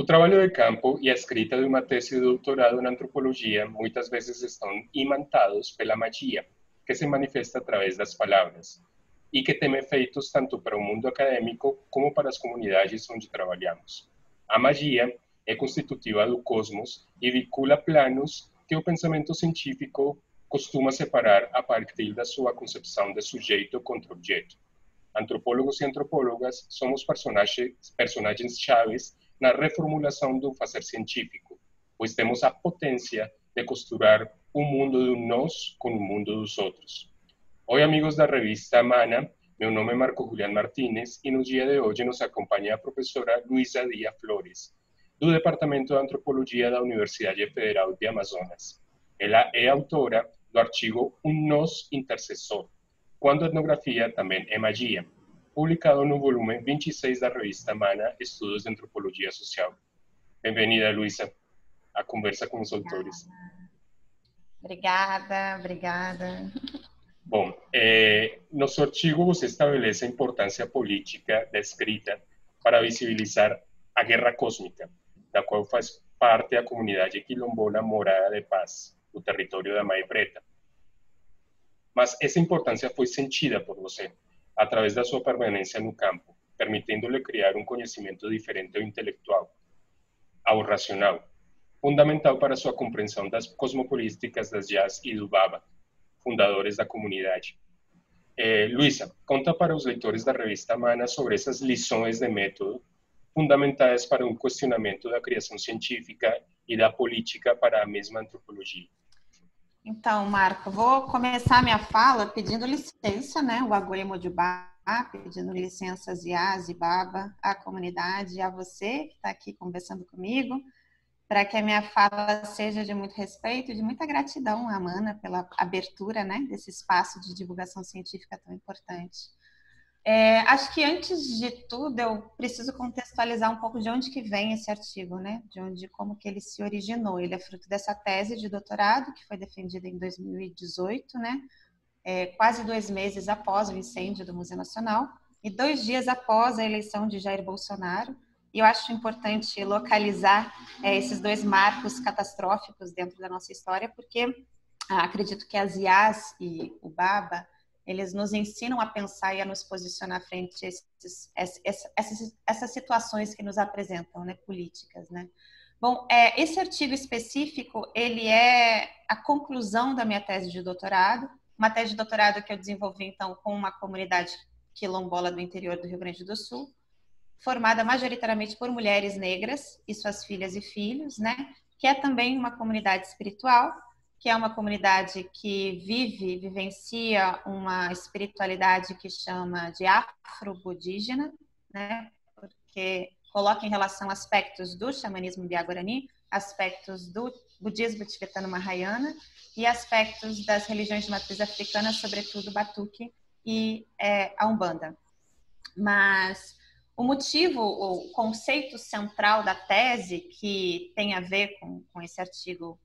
trabalho de campo e a escrita de uma tese de doutorado na antropologia muitas vezes estão imantados pela magia, que se manifesta através das palavras, e que tem efeitos tanto para o mundo acadêmico como para as comunidades onde trabalhamos. A magia é constitutiva do cosmos e vincula planos que o pensamento científico costuma separar a partir da sua concepção de sujeito contra objeto. Antropólogos e antropólogas somos personagens chaves na reformulação do fazer científico, pois temos a potência de costurar o mundo do nós com o mundo dos outros. Oi, amigos da revista Mana, meu nome é Marco Julián Martínez e no dia de hoje nos acompanha a professora Luisa Díaz Flores, do Departamento de Antropologia da Universidade Federal de Amazonas. Ela é autora do artigo Um Nós Intercessor, quando a etnografia também é magia, publicado no volume 26 da revista Mana, Estudos de Antropologia Social. Bem-vinda, Luisa, à conversa com os autores. Obrigada. Bom, no seu artigo você estabelece a importância política da escrita para visibilizar a guerra cósmica, da qual faz parte a comunidade quilombola Morada de Paz, do território da Mãe Preta. Mas essa importância foi sentida por você, através da sua permanência no campo, permitindo-lhe criar um conhecimento diferente ao intelectual, ao racional, fundamental para sua compreensão das cosmopolíticas das Yas e do Baba, fundadores da comunidade. Luisa, conta para os leitores da revista Mana sobre essas lições de método fundamentais para um questionamento da criação científica e da política para a mesma antropologia. Então, Marco, vou começar minha fala pedindo licença, né, o Agulha Mojubá, pedindo licença às Yas e Baba, à comunidade, a você que está aqui conversando comigo, para que a minha fala seja de muito respeito e de muita gratidão à Mana pela abertura, né, desse espaço de divulgação científica tão importante. Acho que antes de tudo eu preciso contextualizar um pouco de onde que vem esse artigo, né? Como que ele se originou. Ele é fruto dessa tese de doutorado que foi defendida em 2018, né? Quase 2 meses após o incêndio do Museu Nacional e 2 dias após a eleição de Jair Bolsonaro. E eu acho importante localizar esses 2 marcos catastróficos dentro da nossa história, porque acredito que as Yas e o Baba eles nos ensinam a pensar e a nos posicionar frente a essas situações que nos apresentam, né, políticas, né? Bom, esse artigo específico, ele é a conclusão da minha tese de doutorado, uma tese de doutorado que eu desenvolvi, então, com uma comunidade quilombola do interior do Rio Grande do Sul, formada majoritariamente por mulheres negras e suas filhas e filhos, né? Que é também uma comunidade espiritual, que é uma comunidade que vivencia uma espiritualidade que chama de afro-budígena, né? Porque coloca em relação aspectos do xamanismo Biá-Guarani, aspectos do budismo tibetano-mahayana e aspectos das religiões de matriz africana, sobretudo Batuque e a Umbanda. Mas o motivo, o conceito central da tese, que tem a ver com esse artigo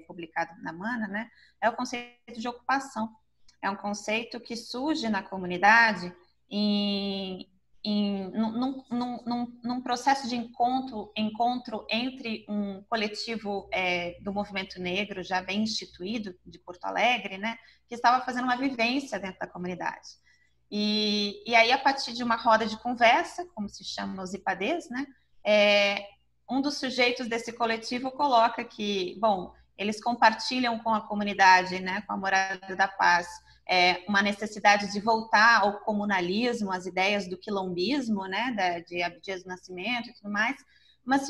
publicado na Mana, né, é o conceito de ocupação. É um conceito que surge na comunidade num processo de encontro entre um coletivo do movimento negro, já bem instituído, de Porto Alegre, né, que estava fazendo uma vivência dentro da comunidade. E aí, a partir de uma roda de conversa, como se chama os IPADEs, né, um dos sujeitos desse coletivo coloca que, bom, eles compartilham com a comunidade, né, com a Morada da Paz, uma necessidade de voltar ao comunalismo, às ideias do quilombismo, né, de Abdias do Nascimento e tudo mais, mas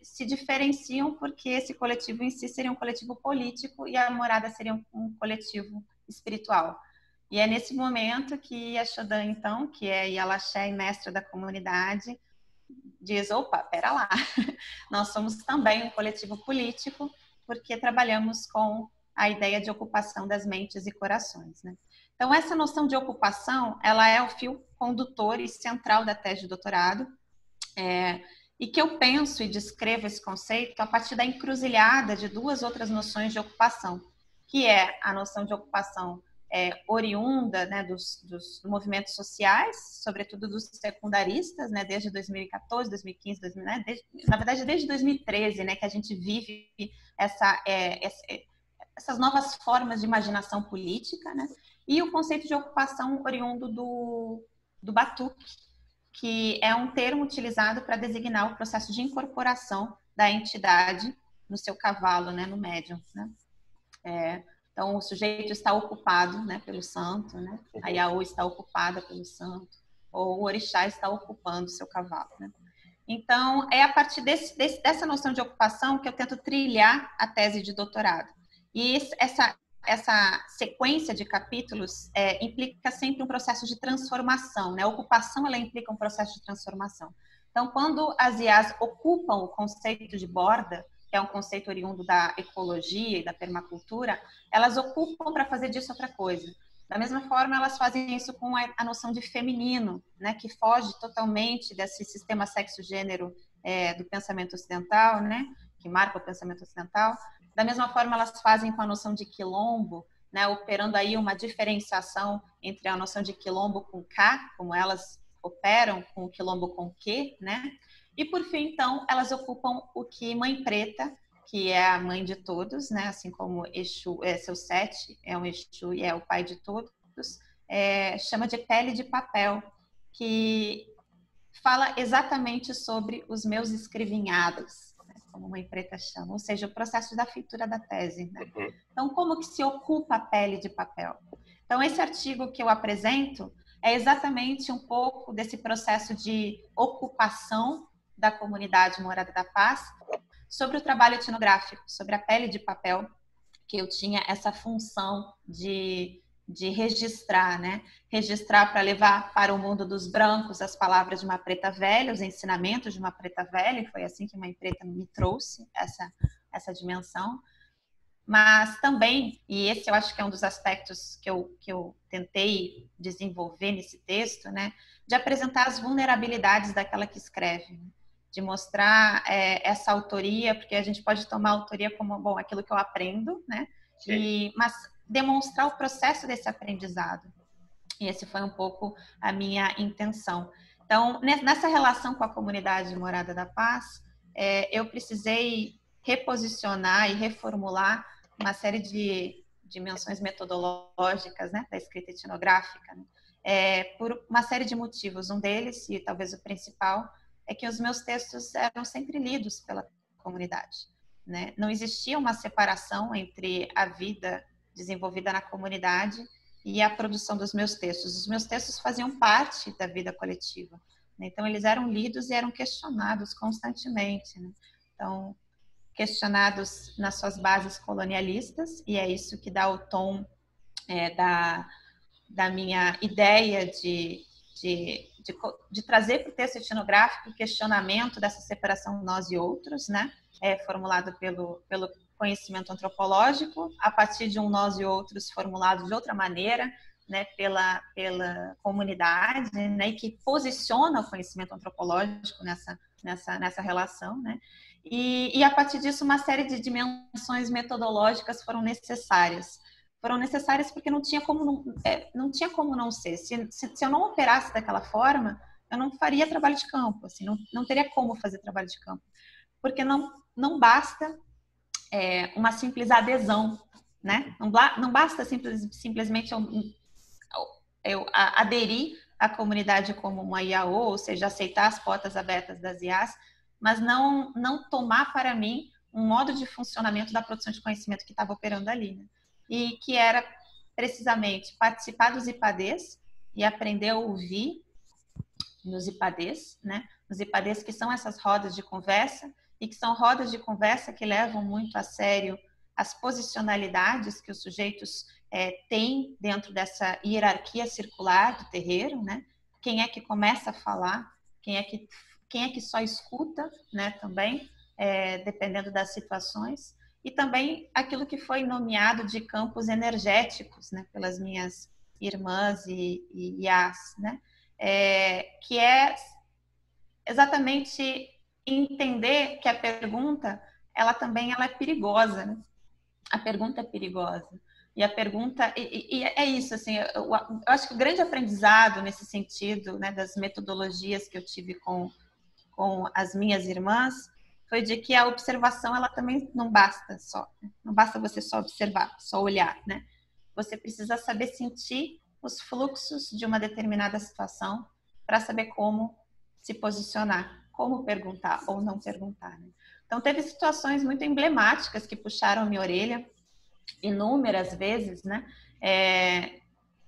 se diferenciam porque esse coletivo em si seria um coletivo político e a Morada seria um coletivo espiritual. E é nesse momento que a Xodã, então, que é Yalaxé e mestra da comunidade, diz, opa, pera lá, nós somos também um coletivo político, porque trabalhamos com a ideia de ocupação das mentes e corações, né? Então, essa noção de ocupação, ela é o fio condutor e central da tese de doutorado, e que eu penso e descrevo esse conceito a partir da encruzilhada de 2 outras noções de ocupação, que é a noção de ocupação oriunda, né, dos movimentos sociais, sobretudo dos secundaristas, né, desde 2014, 2015, né, na verdade desde 2013, né, que a gente vive essas novas formas de imaginação política, né, e o conceito de ocupação oriundo do Batuque, que é um termo utilizado para designar o processo de incorporação da entidade no seu cavalo, né, no médium, né. Então, o sujeito está ocupado, né, pelo santo, né? A Yaô está ocupada pelo santo, ou o orixá está ocupando o seu cavalo, né? Então, é a partir dessa noção de ocupação que eu tento trilhar a tese de doutorado. E essa sequência de capítulos implica sempre um processo de transformação, né? A ocupação, ela implica um processo de transformação. Então, quando as IAs ocupam o conceito de borda, que é um conceito oriundo da ecologia e da permacultura, elas ocupam para fazer disso outra coisa. Da mesma forma, elas fazem isso com a noção de feminino, né, que foge totalmente desse sistema sexo-gênero do pensamento ocidental, né, que marca o pensamento ocidental. Da mesma forma, elas fazem com a noção de quilombo, né, operando aí uma diferenciação entre a noção de quilombo com K, como elas operam com o quilombo com Q, né? E, por fim, então, elas ocupam o que Mãe Preta, que é a mãe de todos, né? Assim como Exu, seu Sete é um Exu e é o pai de todos, chama de pele de papel, que fala exatamente sobre os meus escrevinhados, né? Como Mãe Preta chama, ou seja, o processo da feitura da tese, né? Então, como que se ocupa a pele de papel? Então, esse artigo que eu apresento é exatamente um pouco desse processo de ocupação da comunidade Morada da Paz, sobre o trabalho etnográfico, sobre a pele de papel, que eu tinha essa função de registrar, né? Registrar para levar para o mundo dos brancos as palavras de uma preta velha, os ensinamentos de uma preta velha, e foi assim que Mãe Preta me trouxe essa dimensão. Mas também, e esse eu acho que é um dos aspectos que eu tentei desenvolver nesse texto, né? De apresentar as vulnerabilidades daquela que escreve, né? De mostrar essa autoria, porque a gente pode tomar a autoria como, bom, aquilo que eu aprendo, né? Mas demonstrar o processo desse aprendizado. E esse foi um pouco a minha intenção. Então, nessa relação com a comunidade Morada da Paz, eu precisei reposicionar e reformular uma série de dimensões metodológicas, né, da escrita etnográfica, né? Por uma série de motivos. Um deles, e talvez o principal, é que os meus textos eram sempre lidos pela comunidade, né? Não existia uma separação entre a vida desenvolvida na comunidade e a produção dos meus textos. Os meus textos faziam parte da vida coletiva, né? Então, eles eram lidos e eram questionados constantemente, né? Então, questionados nas suas bases colonialistas, e é isso que dá o tom da minha ideia de trazer para o texto etnográfico o questionamento dessa separação nós e outros, né? Formulado pelo conhecimento antropológico, a partir de um nós e outros formulado de outra maneira, né? Pela comunidade, né? E que posiciona o conhecimento antropológico nessa relação, né? E a partir disso, uma série de dimensões metodológicas foram necessárias. Foram necessárias porque não tinha como não ser. Se eu não operasse daquela forma, eu não faria trabalho de campo, assim, não teria como fazer trabalho de campo. Porque não basta uma simples adesão, né? Não basta simplesmente eu aderir à comunidade como uma IAO, ou seja, aceitar as portas abertas das IAs, mas não tomar para mim um modo de funcionamento da produção de conhecimento que estava operando ali, né? E que era precisamente participar dos IPADEs e aprender a ouvir nos IPADEs, né? Nos IPADEs, que são essas rodas de conversa, e que são rodas de conversa que levam muito a sério as posicionalidades que os sujeitos têm dentro dessa hierarquia circular do terreiro, né? Quem é que começa a falar, quem é que só escuta, né? Também, dependendo das situações. E também aquilo que foi nomeado de campos energéticos, né, pelas minhas irmãs e IAs, né, que é exatamente entender que a pergunta, ela é perigosa, né? A pergunta é perigosa. E a pergunta, e é isso, assim, eu acho que o grande aprendizado nesse sentido, né, das metodologias que eu tive com as minhas irmãs, foi de que a observação, ela também não basta só, né? Não basta você só observar, só olhar, né? Você precisa saber sentir os fluxos de uma determinada situação para saber como se posicionar, como perguntar ou não perguntar, né? Então, teve situações muito emblemáticas que puxaram minha orelha, inúmeras vezes, né?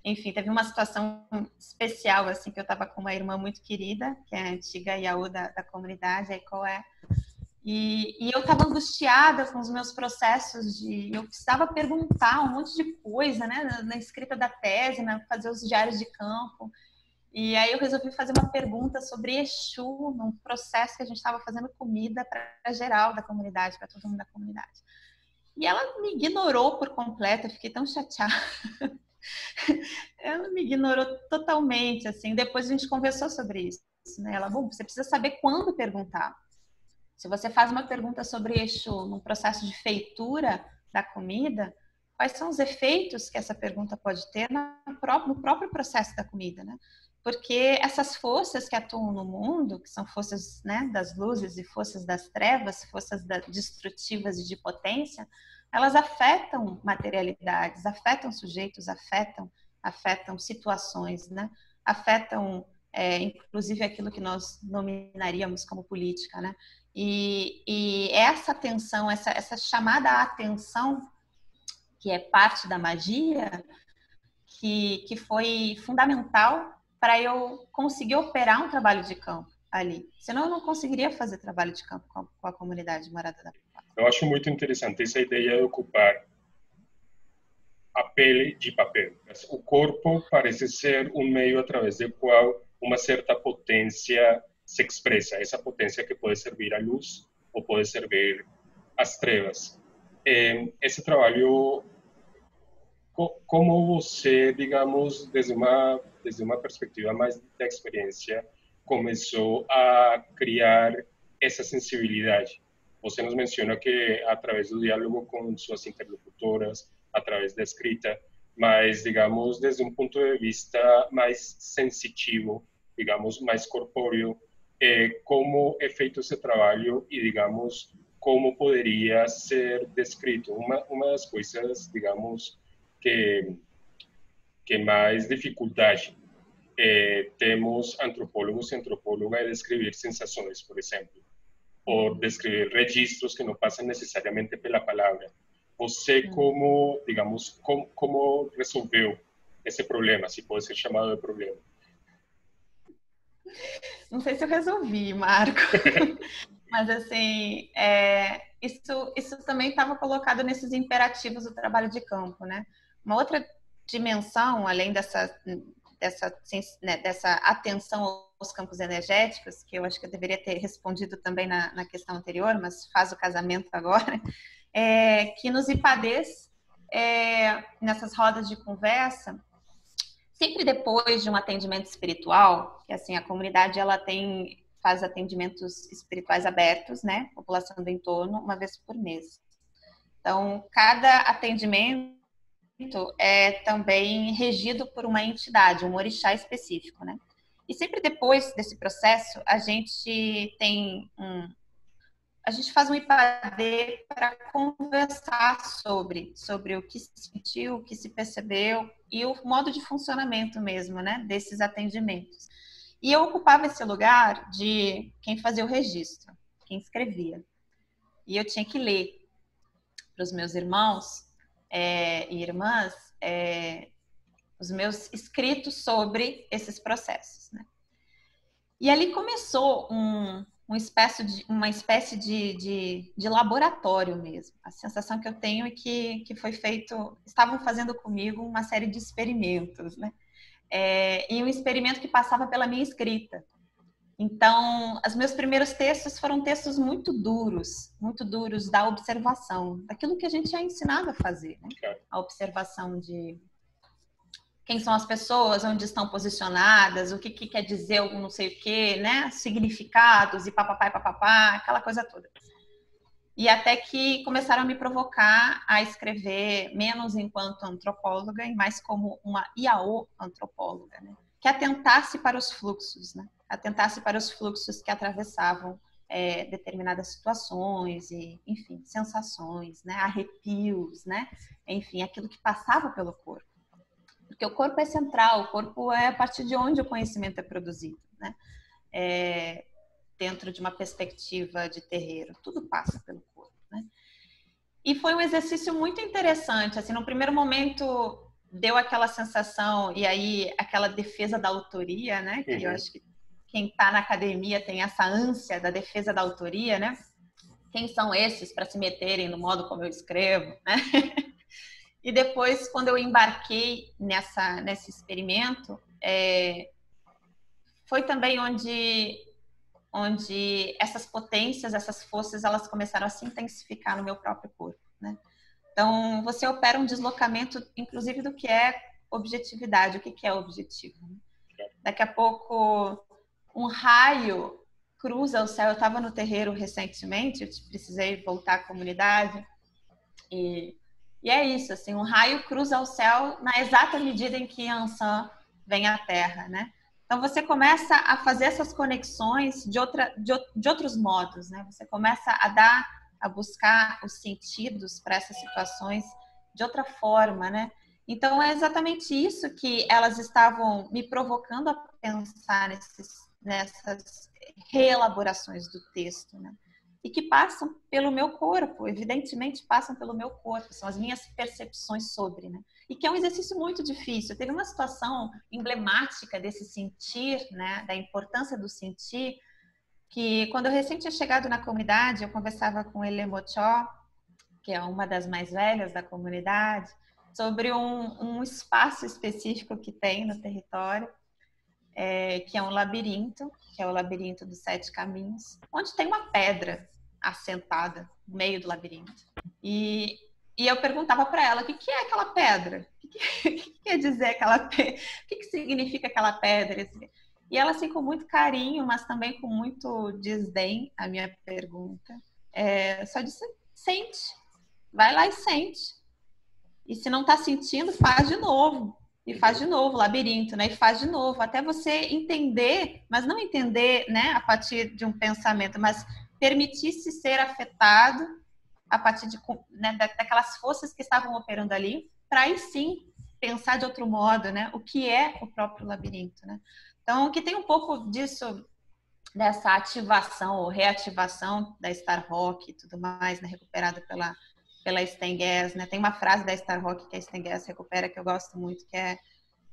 Enfim, teve uma situação especial, assim, que eu estava com uma irmã muito querida, que é a antiga Yaú da comunidade, a Icoé, e eu estava angustiada com os meus processos eu precisava perguntar um monte de coisa, né, na escrita da tese, fazer os diários de campo, e aí eu resolvi fazer uma pergunta sobre Exu, num processo que a gente estava fazendo comida para geral da comunidade, para todo mundo da comunidade. E ela me ignorou por completo, eu fiquei tão chateada. Ela me ignorou totalmente, assim. Depois a gente conversou sobre isso, né? Ela, bom, você precisa saber quando perguntar. Se você faz uma pergunta sobre Exu num processo de feitura da comida, quais são os efeitos que essa pergunta pode ter no próprio processo da comida, né? Porque essas forças que atuam no mundo, que são forças, né, das luzes e forças das trevas, forças destrutivas e de potência, elas afetam materialidades, afetam sujeitos, afetam situações, né? Afetam, inclusive, aquilo que nós nominaríamos como política, né? E essa atenção, essa chamada atenção, que é parte da magia, que foi fundamental para eu conseguir operar um trabalho de campo ali. Senão eu não conseguiria fazer trabalho de campo com a comunidade Morada da Paz. Eu acho muito interessante essa ideia de ocupar a pele de papel. O corpo parece ser um meio através do qual uma certa potência se expressa, essa potência que pode servir à luz ou pode servir às trevas. Esse trabalho, como você, digamos, desde uma perspectiva mais da experiência, começou a criar essa sensibilidade? Você nos menciona que através do diálogo com suas interlocutoras, através da escrita, mas, digamos, desde um ponto de vista mais sensitivo, digamos, mais corpóreo, como é feito esse trabalho e, digamos, como poderia ser descrito? Uma das coisas, digamos, que mais dificuldade temos antropólogos e antropólogas a descrever sensações, por exemplo, ou descrever registros que não passam necessariamente pela palavra. Você como, digamos, como resolveu esse problema, se pode ser chamado de problema? Não sei se eu resolvi, Marco, mas assim, isso também estava colocado nesses imperativos do trabalho de campo, né? Uma outra dimensão, além dessa atenção aos campos energéticos, que eu acho que eu deveria ter respondido também na questão anterior, mas faz o casamento agora, que nos IPADs, nessas rodas de conversa, sempre depois de um atendimento espiritual, que assim, a comunidade ela faz atendimentos espirituais abertos, né? População do entorno, uma vez por mês. Então, cada atendimento é também regido por uma entidade, um orixá específico, né? E sempre depois desse processo, a gente faz um IPAD para conversar sobre o que se sentiu, o que se percebeu e o modo de funcionamento mesmo, né, desses atendimentos. E eu ocupava esse lugar de quem fazia o registro, quem escrevia. E eu tinha que ler para os meus irmãos e irmãs os meus escritos sobre esses processos, né? E ali começou uma espécie de laboratório mesmo. A sensação que eu tenho é que estavam fazendo comigo uma série de experimentos, né? E um experimento que passava pela minha escrita. Então, os meus primeiros textos foram textos muito duros da observação, daquilo que a gente é ensinado a fazer, né? A observação de quem são as pessoas, onde estão posicionadas, o que quer dizer algum não sei o quê, né? Significados e papapá, aquela coisa toda. E até que começaram a me provocar a escrever menos enquanto antropóloga e mais como uma IAO antropóloga, né? Que atentasse para os fluxos, né? Atentasse para os fluxos que atravessavam determinadas situações e, enfim, sensações, né? Arrepios, né? Enfim, aquilo que passava pelo corpo. Porque o corpo é central, o corpo é a partir de onde o conhecimento é produzido, né? Dentro de uma perspectiva de terreiro, tudo passa pelo corpo, né? E foi um exercício muito interessante, assim, no primeiro momento deu aquela sensação, e aí aquela defesa da autoria, né? Que eu acho que quem está na academia tem essa ânsia da defesa da autoria, né? Quem são esses para se meterem no modo como eu escrevo, né? E depois, quando eu embarquei nesse experimento, foi também onde essas potências, essas forças, elas começaram a se intensificar no meu próprio corpo, né? Então, você opera um deslocamento, inclusive, do que é objetividade, o que é objetivo. Daqui a pouco, um raio cruza o céu. Eu estava no terreiro recentemente, eu precisei voltar à comunidade, e é isso, assim, um raio cruza o céu na exata medida em que Ansan vem à Terra, né? Então, você começa a fazer essas conexões de outros modos, né? Você começa a buscar os sentidos para essas situações de outra forma, né? Então, é exatamente isso que elas estavam me provocando a pensar nessas reelaborações do texto, né? E que passam pelo meu corpo, evidentemente passam pelo meu corpo, são as minhas percepções sobre, né? E que é um exercício muito difícil. Teve uma situação emblemática desse sentir, né, da importância do sentir, que quando eu recém tinha chegado na comunidade, eu conversava com Ele Mochó, que é uma das mais velhas da comunidade, sobre um espaço específico que tem no território, que é um labirinto, que é o labirinto dos 7 caminhos, onde tem uma pedra assentada no meio do labirinto. E eu perguntava para ela, o que é aquela pedra? O que quer dizer aquela pedra? O que significa aquela pedra? E ela, assim, com muito carinho, mas também com muito desdém, a minha pergunta, só disse, sente. Vai lá e sente. E se não está sentindo, faz de novo. E faz de novo, labirinto, né? E faz de novo, até você entender, mas não entender, né, a partir de um pensamento, mas permitir-se ser afetado a partir né, daquelas forças que estavam operando ali, para aí sim pensar de outro modo, né? O que é o próprio labirinto, né? Então, que tem um pouco disso, dessa ativação ou reativação da Star Rock e tudo mais, né, recuperada pela Sten-Guess, né? Tem uma frase da Star Rock que a Sten-Guess recupera que eu gosto muito,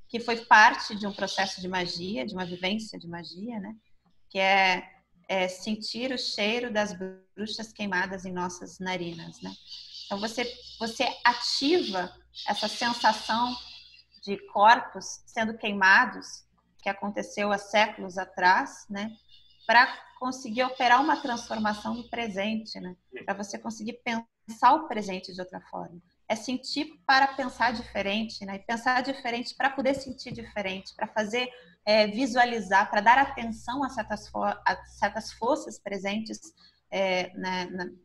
que foi parte de um processo de magia, de uma vivência de magia, né? Que é sentir o cheiro das bruxas queimadas em nossas narinas, né? Então você ativa essa sensação de corpos sendo queimados, que aconteceu há séculos atrás, né? Para conseguir operar uma transformação no presente, né? Para você conseguir pensar o presente de outra forma. É sentir para pensar diferente, né? E pensar diferente para poder sentir diferente, para fazer visualizar, para dar atenção a certas forças presentes,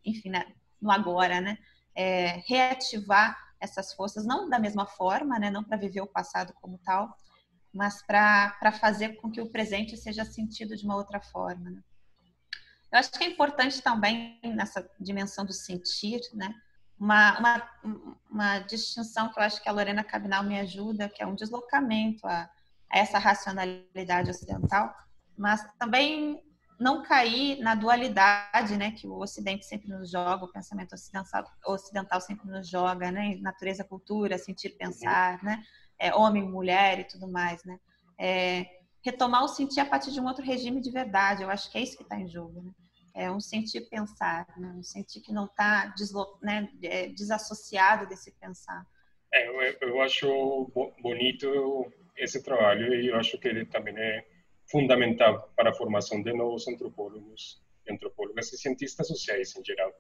enfim, no agora, né? Reativar essas forças, não da mesma forma, né? Não para viver o passado como tal, mas para fazer com que o presente seja sentido de uma outra forma, né? Eu acho que é importante também, nessa dimensão do sentir, né, uma distinção que eu acho que a Lorena Cabinal me ajuda, que é um deslocamento a essa racionalidade ocidental, mas também não cair na dualidade, né, que o Ocidente sempre nos joga, o pensamento ocidental sempre nos joga, né, natureza, cultura, sentir, pensar, né, homem, mulher e tudo mais, né, retomar o sentir a partir de um outro regime de verdade. Eu acho que é isso que está em jogo, né? É um sentir pensar, né? Um sentir que não está desassociado desse pensar. Eu acho bonito esse trabalho e eu acho que ele também é fundamental para a formação de novos antropólogos, antropólogas e cientistas sociais em geral,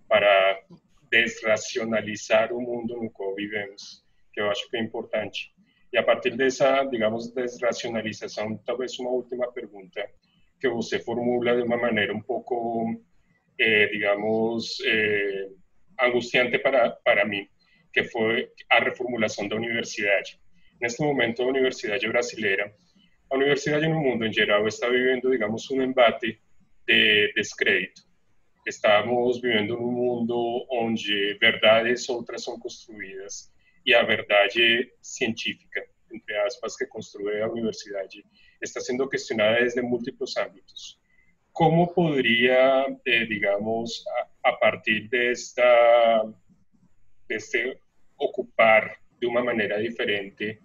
para desracionalizar o mundo no qual vivemos, que eu acho que é importante. E a partir dessa, digamos, desracionalização, talvez uma última pergunta que você formula de uma maneira um pouco digamos, angustiante para mim, que foi a reformulação da universidade. Neste momento, a universidade brasileira, a universidade no mundo em geral está vivendo, digamos, um embate de descrédito. Estamos vivendo num mundo onde verdades outras são construídas e a verdade científica, entre aspas, que construi a universidade, está sendo questionada desde múltiplos âmbitos. Como poderia, digamos, a partir deste ocupar de uma maneira diferente,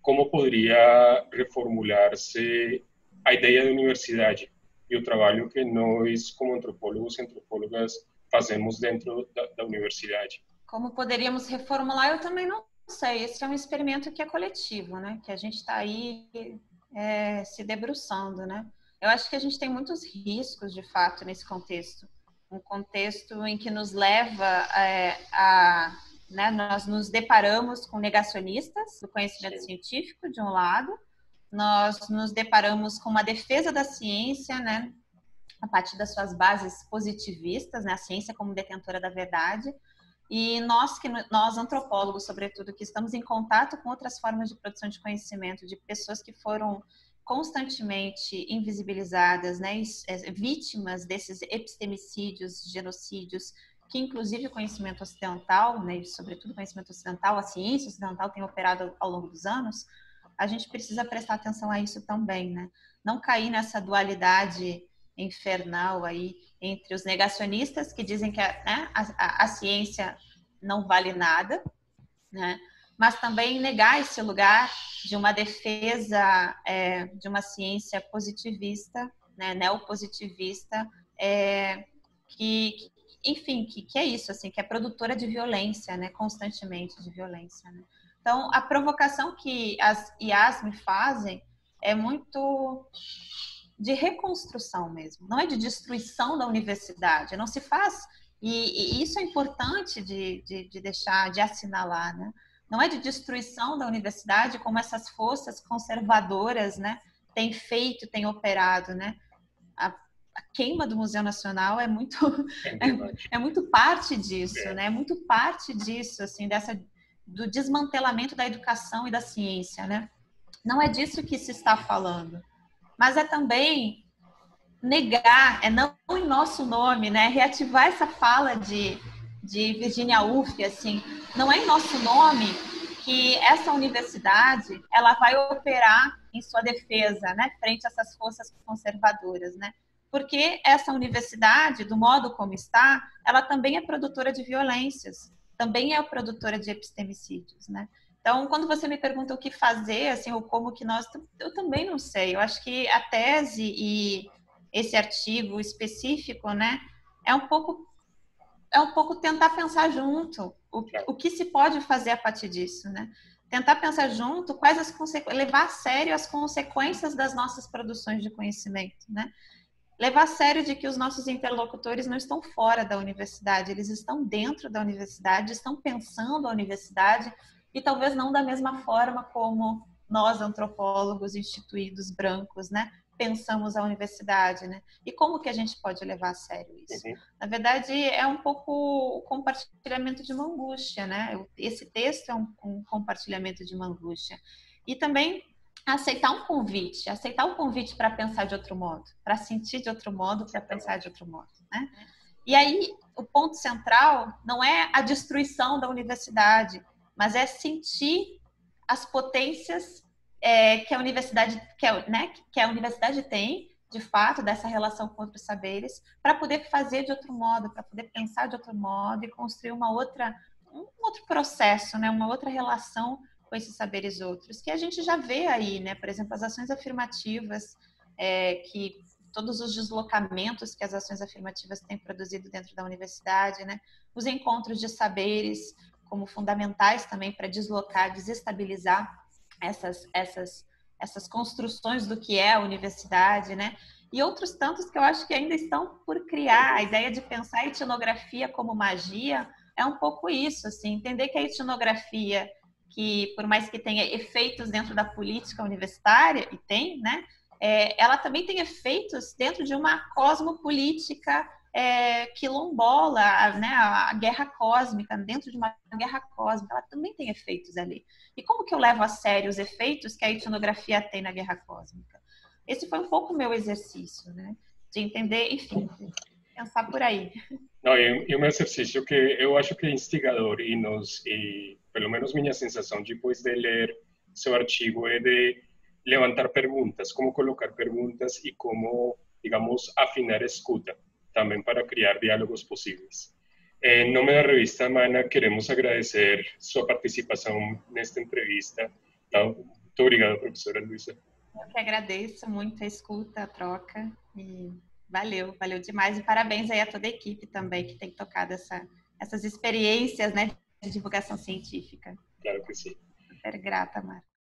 como poderia reformular-se a ideia de universidade e o trabalho que nós, como antropólogos e antropólogas, fazemos dentro da universidade? Como poderíamos reformular, eu também não sei. Esse é um experimento que é coletivo, né? Que a gente está aí se debruçando, né? Eu acho que a gente tem muitos riscos, de fato, nesse contexto. Um contexto em que nos leva né, nós nos deparamos com negacionistas do conhecimento científico, de um lado, nós nos deparamos com uma defesa da ciência, né, a partir das suas bases positivistas, né, a ciência como detentora da verdade, e nós antropólogos, sobretudo, que estamos em contato com outras formas de produção de conhecimento, de pessoas que foram constantemente invisibilizadas, né, vítimas desses epistemicídios, genocídios, que inclusive o conhecimento ocidental, né, e sobretudo o conhecimento ocidental, a ciência ocidental tem operado ao longo dos anos, a gente precisa prestar atenção a isso também, né? Não cair nessa dualidade infernal aí entre os negacionistas que dizem que a ciência não vale nada, né? Mas também negar esse lugar de uma defesa de uma ciência positivista, né, neopositivista, enfim, que é isso, assim, que é produtora de violência, né, constantemente de violência, né? Então, a provocação que as IAs me fazem é muito de reconstrução mesmo, não é de destruição da universidade, não se faz, e isso é importante de deixar, de assinalar, né? Não é de destruição da universidade como essas forças conservadoras, né, têm feito, têm operado, né? A queima do Museu Nacional é muito parte disso, né? É muito parte disso, assim, do desmantelamento da educação e da ciência, né? Não é disso que se está falando, mas é também negar, não em nosso nome, né? Reativar essa fala de Virginia Woolf, assim, não é em nosso nome que essa universidade ela vai operar em sua defesa, né, frente a essas forças conservadoras, né? Porque essa universidade, do modo como está, ela também é produtora de violências, também é produtora de epistemicídios, né? Então, quando você me pergunta o que fazer, assim, ou como que eu também não sei. Eu acho que a tese e esse artigo específico, né, é um pouco tentar pensar junto o que se pode fazer a partir disso, né? Tentar pensar junto quais as consequências, levar a sério as consequências das nossas produções de conhecimento, né? Levar a sério de que os nossos interlocutores não estão fora da universidade, eles estão dentro da universidade, estão pensando a universidade e talvez não da mesma forma como nós, antropólogos instituídos brancos, né, pensamos a universidade, né? E como que a gente pode levar a sério isso? Uhum. Na verdade, é um pouco o compartilhamento de uma angústia, né? Esse texto é um compartilhamento de uma angústia. E também aceitar o convite para pensar de outro modo, para sentir de outro modo, para pensar de outro modo, né? E aí, o ponto central não é a destruição da universidade, mas é sentir as potências que a universidade tem, de fato, dessa relação com outros saberes, para poder fazer de outro modo, para poder pensar de outro modo e construir um outro processo, né? Uma outra relação com esses saberes outros, que a gente já vê aí, né? Por exemplo, as ações afirmativas, que todos os deslocamentos que as ações afirmativas têm produzido dentro da universidade, né? Os encontros de saberes como fundamentais também para deslocar, desestabilizar essas construções do que é a universidade, né? E outros tantos que eu acho que ainda estão por criar. A ideia de pensar a etnografia como magia é um pouco isso, assim, entender que a etnografia, que por mais que tenha efeitos dentro da política universitária, e tem, né? Ela também tem efeitos dentro de uma cosmopolítica quilombola, né, a guerra cósmica, dentro de uma guerra cósmica, ela também tem efeitos ali. E como que eu levo a sério os efeitos que a etnografia tem na guerra cósmica? Esse foi um pouco o meu exercício, né, de entender, enfim, pensar por aí. Não, e um exercício que eu acho que é instigador e pelo menos minha sensação depois de ler seu artigo é de levantar perguntas, como colocar perguntas e como, digamos, afinar a escuta, também para criar diálogos possíveis. Em nome da revista Mana, queremos agradecer sua participação nesta entrevista. Então, muito obrigado, professora Luísa. Eu que agradeço muito a escuta, a troca, e valeu demais. E parabéns aí a toda a equipe também que tem tocado essas experiências, né, de divulgação científica. Claro que sim. Super grata, Marco.